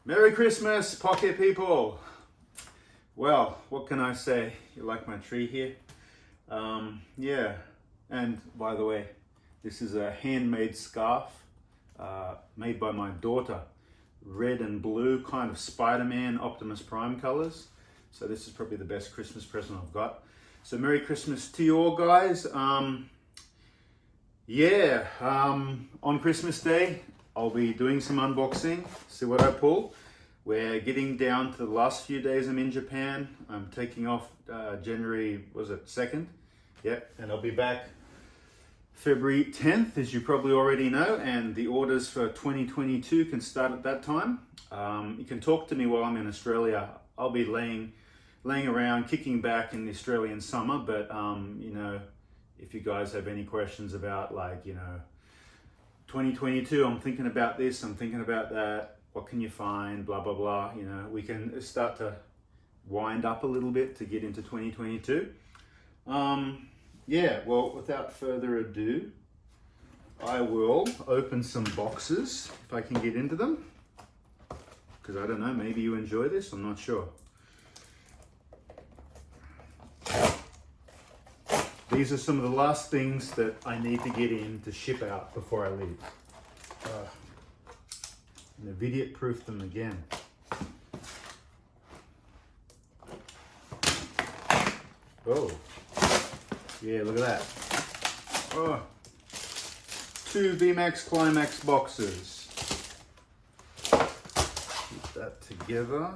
Merry Christmas, Pocket people! Well, what can I say? You like my tree here? Yeah, and by the way, this is a handmade scarf made by my daughter. Red and blue, kind of Spider-Man, Optimus Prime colors. So this is probably the best Christmas present I've got. So Merry Christmas to you all, guys. On Christmas Day, I'll be doing some unboxing, see what I pull. We're getting down to the last few days I'm in Japan. I'm taking off January, was it 2nd? Yep, and I'll be back February 10th, as you probably already know, and the orders for 2022 can start at that time. You can talk to me while I'm in Australia. I'll be laying around, kicking back in the Australian summer, but you know, if you guys have any questions about 2022, I'm thinking about this, I'm thinking about that, what can you find, blah, blah, blah, you know, we can start to wind up a little bit to get into 2022. Yeah, well, without further ado, I will open some boxes if I can get into them. Because I don't know, maybe you enjoy this, I'm not sure. These are some of the last things that I need to get in to ship out before I leave. And I've idiot-proofed them again. Oh, yeah, look at that. Oh, 2 VMax Climax boxes. Keep that together.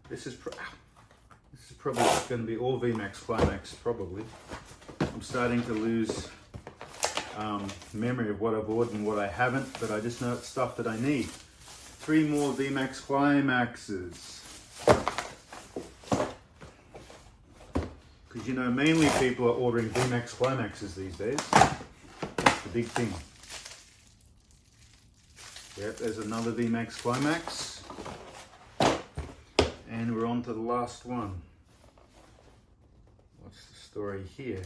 This is probably going to be all VMax Climax, probably. I'm starting to lose memory of what I've ordered and what I haven't, but I just know it's stuff that I need. 3 more VMax Climaxes. Because, you know, mainly people are ordering VMax Climaxes these days. That's the big thing. Yep, there's another VMax Climax. And we're on to the last one. What's the story here?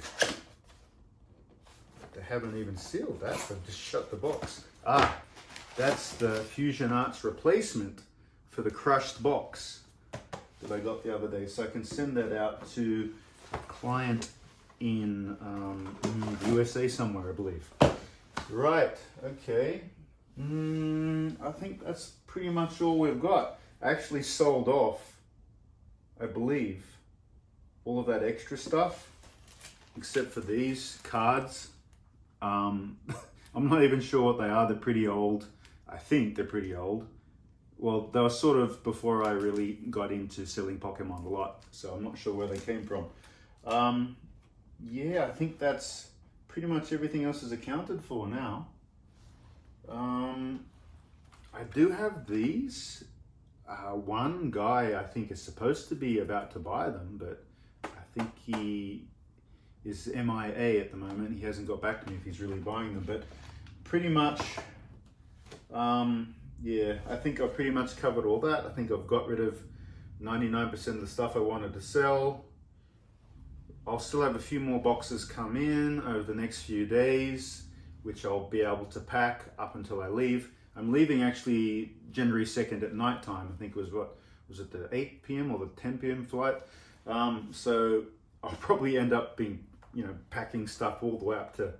They haven't even sealed that, they've just shut the box. Ah, that's the Fusion Arts replacement for the crushed box that I got the other day. So I can send that out to a client in the USA somewhere, I believe. Right, okay. I think that's pretty much all we've got. I actually sold off, I believe, all of that extra stuff, except for these cards. I'm not even sure what they are. They're pretty old. I think they're pretty old. Well, they were sort of before I really got into selling Pokemon a lot, so I'm not sure where they came from. Yeah, I think that's pretty much everything else is accounted for now. I do have these. One guy I think is supposed to be about to buy them, but I think he is MIA at the moment. He hasn't got back to me if he's really buying them, but pretty much, yeah, I think I've pretty much covered all that. I think I've got rid of 99% of the stuff I wanted to sell. I'll still have a few more boxes come in over the next few days, which I'll be able to pack up until I leave. I'm leaving actually January 2nd at night time. I think it was, what was it, the 8 p.m. or the 10 p.m. flight? So I'll probably end up being, you know, packing stuff all the way up to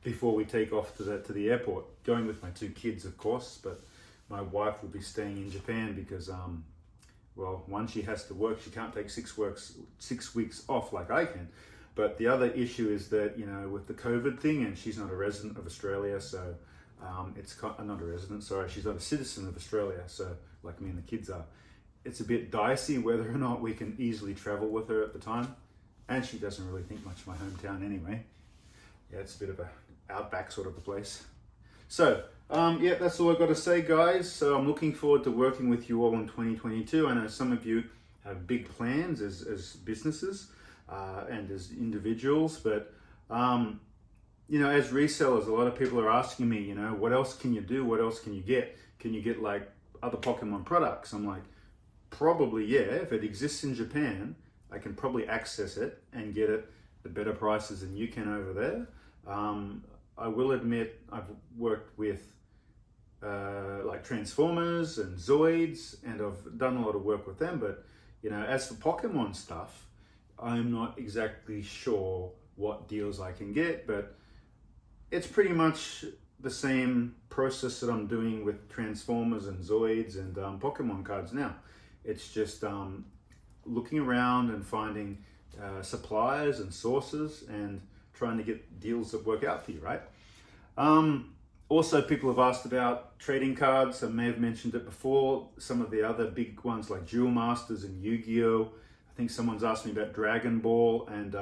before we take off to the airport. Going with my 2 kids, of course, but my wife will be staying in Japan because, well, one, she has to work. She can't take 6 weeks off like I can. But the other issue is that, you know, with the COVID thing, and she's not a resident of Australia, so it's not a resident, sorry, she's not a citizen of Australia, so like me and the kids are. It's a bit dicey whether or not we can easily travel with her at the time. And she doesn't really think much of my hometown anyway. Yeah, it's a bit of a outback sort of a place. So, yeah, that's all I've got to say, guys. So I'm looking forward to working with you all in 2022. I know some of you have big plans as businesses and as individuals, but you know, as resellers, a lot of people are asking me, you know, what else can you do? What else can you get? Can you get like other Pokemon products? I'm like, probably, yeah. If it exists in Japan, I can probably access it and get it at better prices than you can over there. I will admit I've worked with like Transformers and Zoids, and I've done a lot of work with them. But you know, as for Pokemon stuff, I'm not exactly sure what deals I can get, but it's pretty much the same process that I'm doing with Transformers and Zoids and Pokemon cards now. It's just looking around and finding suppliers and sources and trying to get deals that work out for you, right? Also, people have asked about trading cards. I may have mentioned it before. Some of the other big ones like Duel Masters and Yu-Gi-Oh! I think someone's asked me about Dragon Ball, and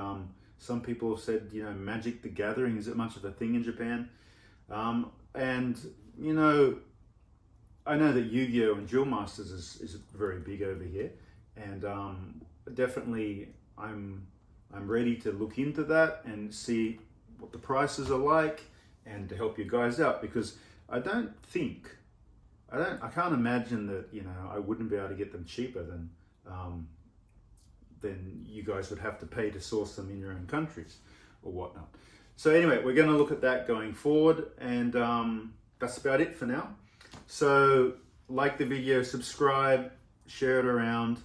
some people have said, you know, Magic the Gathering, is it much of a thing in Japan? And, you know, I know that Yu-Gi-Oh! And Duel Masters is very big over here, and definitely I'm ready to look into that and see what the prices are like and to help you guys out, because I can't imagine that, you know, I wouldn't be able to get them cheaper than you guys would have to pay to source them in your own countries or whatnot. So anyway, we're going to look at that going forward, and that's about it for now. So like the video, subscribe, share it around.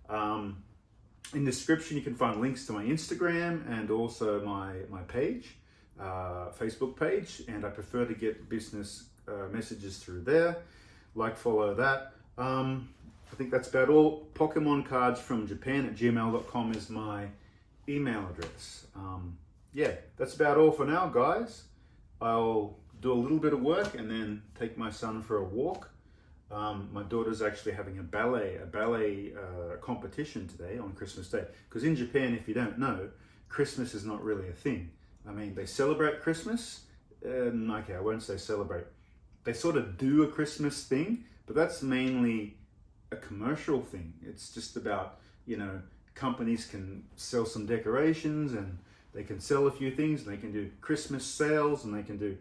In the description, you can find links to my Instagram and also my page, Facebook page, and I prefer to get business messages through there. Like, follow that. I think that's about all. Pokemon cards from Japan at gmail.com is my email address. Yeah, that's about all for now, guys. I'll do a little bit of work and then take my son for a walk. My daughter's actually having a ballet competition today on Christmas Day. Because in Japan, if you don't know, Christmas is not really a thing. I mean, they celebrate Christmas. Okay, I won't say celebrate. They sort of do a Christmas thing, but that's mainly a commercial thing. It's just about, you know, companies can sell some decorations and they can sell a few things, and they can do Christmas sales, and they can do,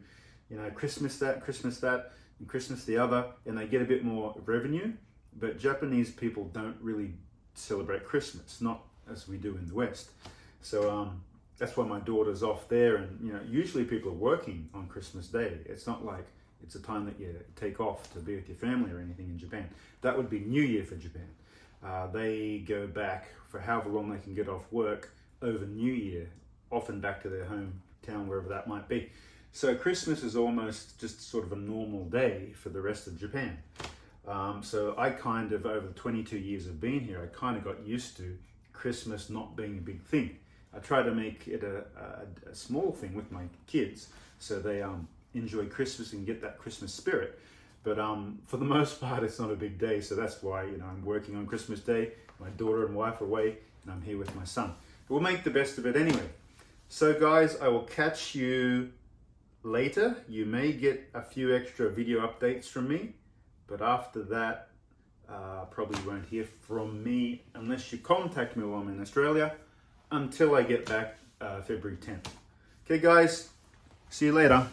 you know, Christmas that, and Christmas the other, and they get a bit more revenue. But Japanese people don't really celebrate Christmas, not as we do in the West. So that's why my daughter's off there, and you know, usually people are working on Christmas Day. It's not like it's a time that you take off to be with your family or anything in Japan. That would be New Year for Japan. They go back for however long they can get off work over New Year, often back to their hometown, wherever that might be. So Christmas is almost just sort of a normal day for the rest of Japan. So I kind of, over the 22 years of being here, I kind of got used to Christmas not being a big thing. I try to make it a small thing with my kids, so they enjoy Christmas and get that Christmas spirit. But for the most part, it's not a big day, so that's why, you know, I'm working on Christmas Day. My daughter and wife are away, and I'm here with my son. We'll make the best of it anyway. So guys, I will catch you later. You may get a few extra video updates from me, but after that, probably won't hear from me unless you contact me while I'm in Australia, until I get back February 10th. Okay guys, see you later.